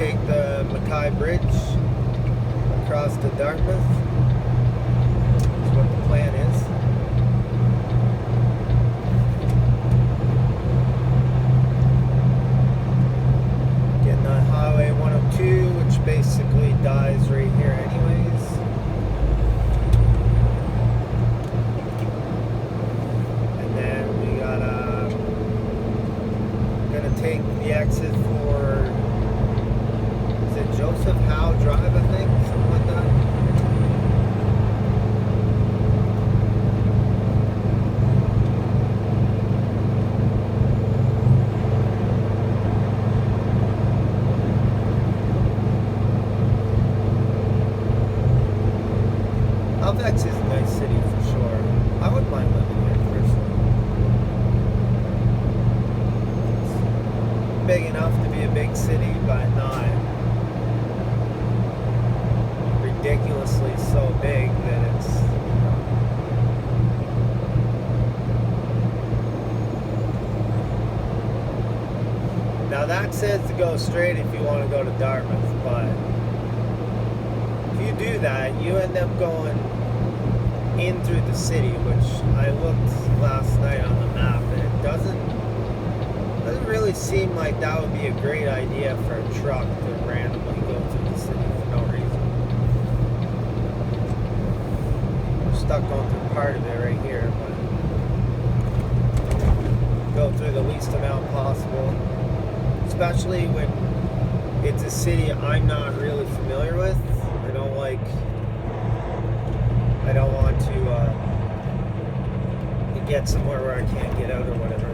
take the MacKay Bridge across to Dartmouth. That's what the plan is. Getting on Highway 102, which basically dies right here anyways. And then we gotta take the exit for, is it Joseph Howe Drive, I think, something like that. Halifax is a nice city for sure. I wouldn't mind living here personally. It's big enough to be a big city, but not ridiculously so big that it's, Now that says to go straight if you want to go to Dartmouth, but if you do that, you end up going in through the city, which I looked last night on the map, and it doesn't really seem like that would be a great idea for a truck to randomly go through the city for no reason. We're stuck going through part of it right here, but go through the least amount possible, especially when it's a city I'm not really familiar with. I don't want to get somewhere where I can't get out or whatever.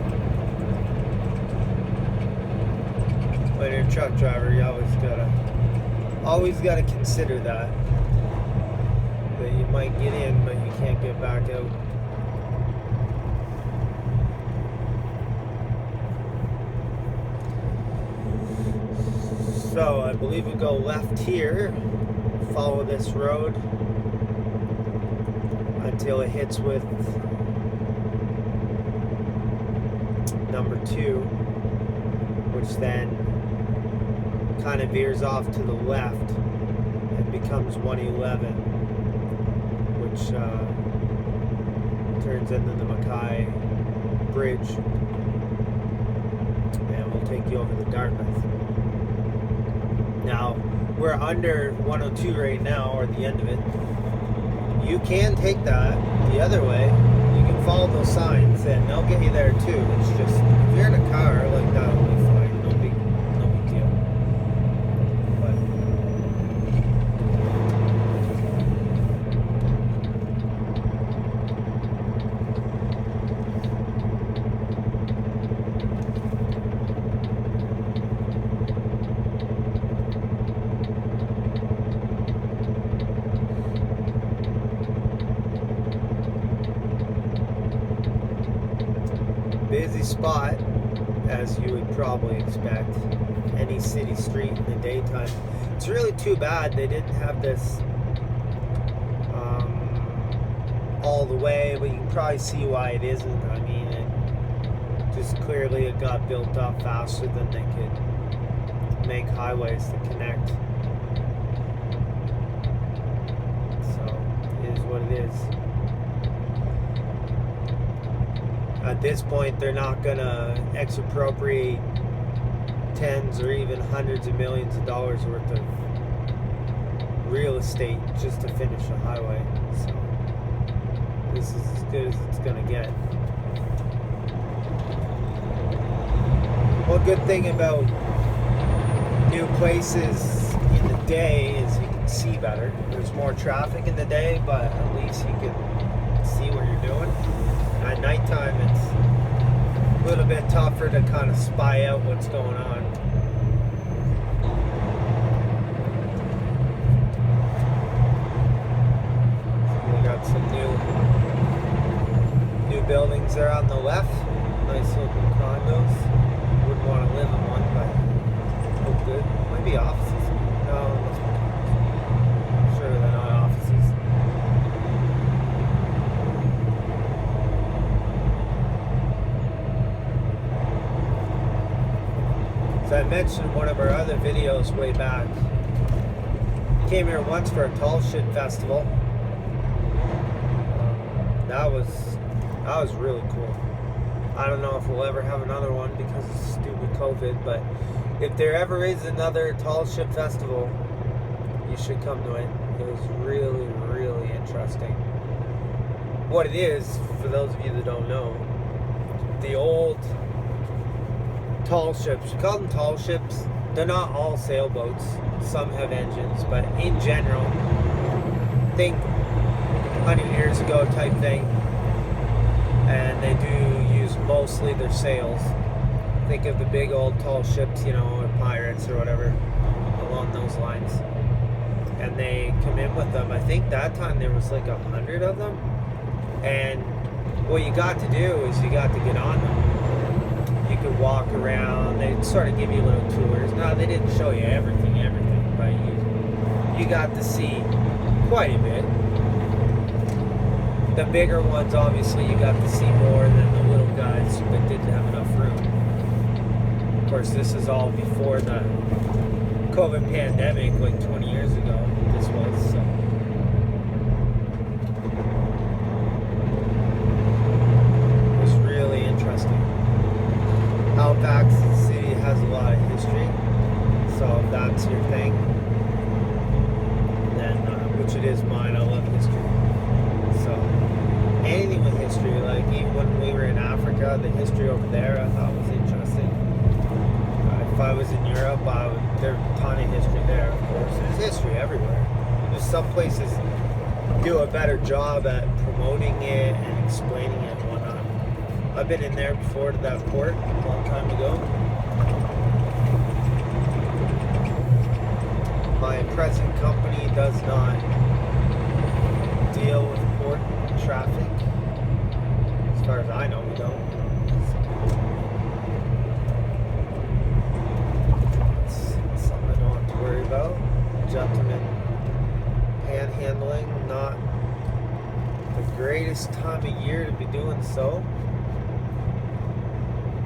When you're a truck driver, you always gotta consider that you might get in, but you can't get back out. So I believe we go left here, follow this road until it hits with number 2, which then kind of veers off to the left and becomes 111, which turns into the MacKay Bridge, and we'll take you over to Dartmouth. Now, we're under 102 right now, or the end of it. You can take that the other way. You can follow those signs, and they'll get you there too. It's just, if you're in a car, like, that'll be fine. No big deal. Busy spot, as you would probably expect, any city street in the daytime. It's really too bad they didn't have this all the way, but you can probably see why it isn't. I mean, it just clearly it got built up faster than they could make highways to connect. So it is what it is. At this point, they're not going to expropriate tens or even hundreds of millions of dollars worth of real estate just to finish a highway. So this is as good as it's going to get. One good thing about new places in the day is you can see better. There's more traffic in the day, but at least you can see what you're doing. At nighttime, it's a little bit tougher to kind of spy out what's going on. We got some new buildings there on the left. Nice looking condos. Wouldn't want to live in one, but look good. Might be offices. No, it must be condos. I'm sure they're not offices. So I mentioned in one of our other videos way back, came here once for a tall ship festival. That was really cool. I don't know if we'll ever have another one because of stupid COVID, but if there ever is another tall ship festival, you should come to it. It was really, really interesting. What it is, for those of you that don't know, the old tall ships, we call them tall ships. They're not all sailboats. Some have engines, but in general, think 100 years ago type thing. And they do use mostly their sails. Think of the big old tall ships, you know, or pirates or whatever, along those lines. And they come in with them. I think that time there was like 100 of them. And what you got to do is you got to get on them. You could walk around. They'd sort of give you little tours. No, they didn't show you everything, but you got to see quite a bit. The bigger ones, obviously, you got to see more than the little guys that didn't have enough room. Of course, this is all before the COVID pandemic, like 20 years ago. This was, so. It was really interesting. Halifax City has a lot of history, so if that's your thing, then, which it is mine, I love history. So, anything with history, like even when we were in Africa, the history over there I thought was interesting. If I was in Europe, there's a ton of history there, of course. There's history everywhere. Just some places do a better job at promoting it and explaining it and whatnot. I've been in there before to that port a long time ago. My present company does not deal with port traffic. As far as I know, we don't. It's something I don't have to worry about. Gentlemen panhandling, not the greatest time of year to be doing so.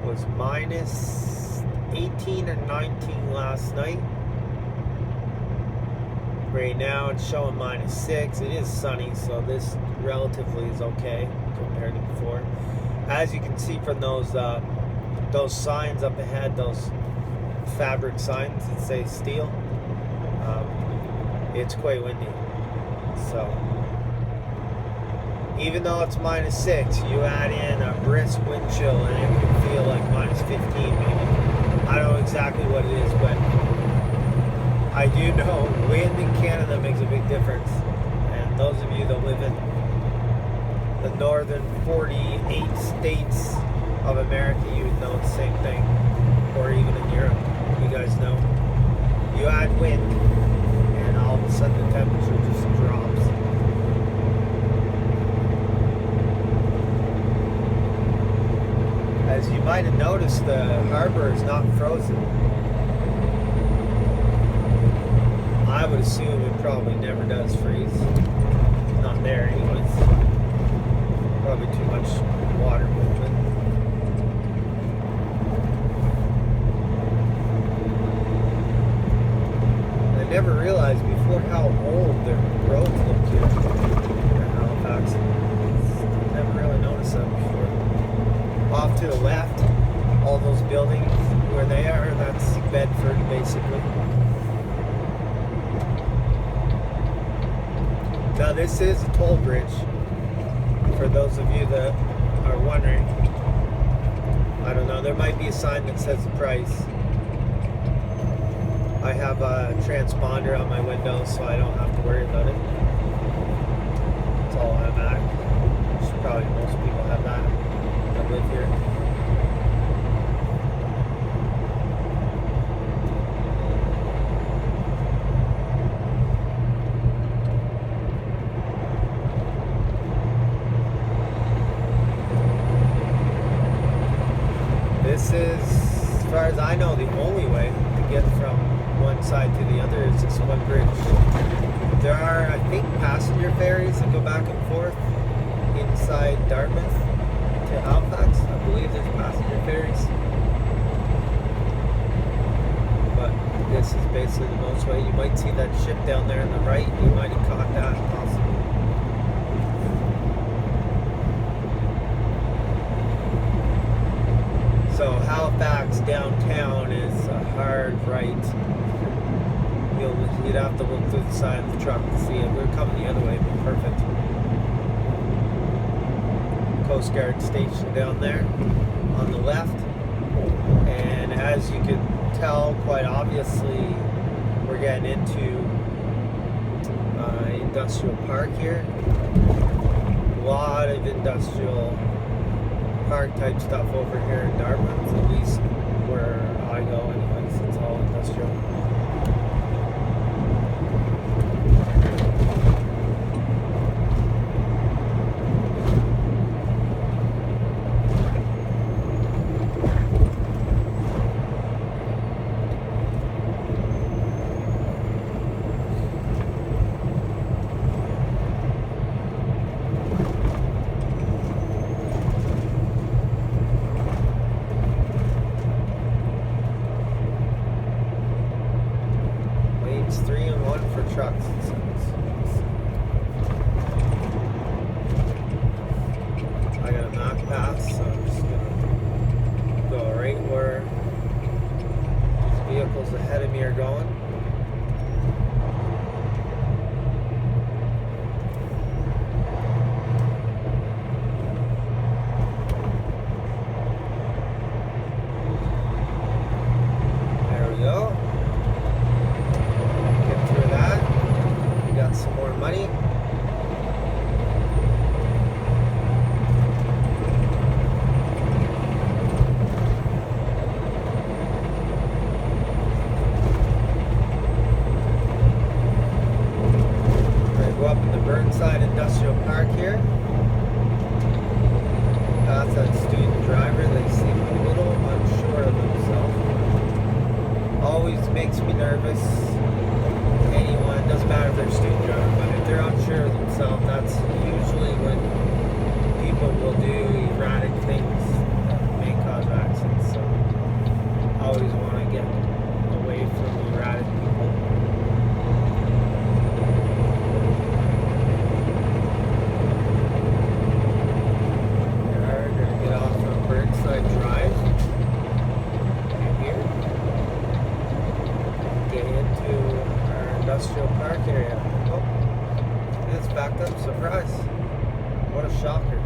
It was minus 18 or 19 last night. Right now it's showing minus 6. It is sunny, so this relatively is okay compared to before. As you can see from those signs up ahead, those fabric signs that say steel, it's quite windy. So even though it's minus 6, you add in a brisk wind chill and it can feel like minus 15 maybe. I don't know exactly what it is, but I do know wind in Canada makes a big difference. And those of you that live in the northern 48 states of America, you would know the same thing. Or even in Europe, you guys know. You add wind, and all of a sudden the temperature just drops. As you might have noticed, the harbor is not frozen. I would assume it probably never does freeze. Not there anyways. Probably too much water movement. I never realized before how old the roads looked here in Halifax. I never really noticed that before. Off to the left, all those buildings where they are, that's Bedford basically. Now this is a toll bridge, for those of you that are wondering. I don't know, there might be a sign that says the price. I have a transponder on my window, so I don't have to worry about it. That's all I'm at. Which probably most people have that live here. This is, as far as I know, the only way to get from one side to the other is this one bridge. There are, I think, passenger ferries that go back and forth inside Dartmouth to Halifax. I believe there's passenger ferries. guess is basically the most way. You might see that ship down there on the right. You might have caught that possibly. So Halifax downtown is a hard right. You'd have to look through the side of the truck to see it. We're coming the other way, but perfect. Coast Guard station down there on the left. And as you can tell, quite obviously, we're getting into industrial park here. A lot of industrial park type stuff over here in Dartmouth, at least where I go anyways. It's all industrial. Lanes 3 and 1 for trucks, it says. I got a map pass, so I'm just gonna go right where these vehicles ahead of me are going. There we go. Get through that. We got some more money. Go up in the Burnside Industrial Park here. Past that student driver, they seem a little unsure of themselves. Always makes me nervous. Anyone, doesn't matter if they're a student driver, but if they're unsure of themselves, that's usually when people will do erratic things that may cause accidents. So I always want to get away from erratic people. Burnside Drive right here. Get into our industrial park area. Oh, it's backed up. Surprise. What a shocker.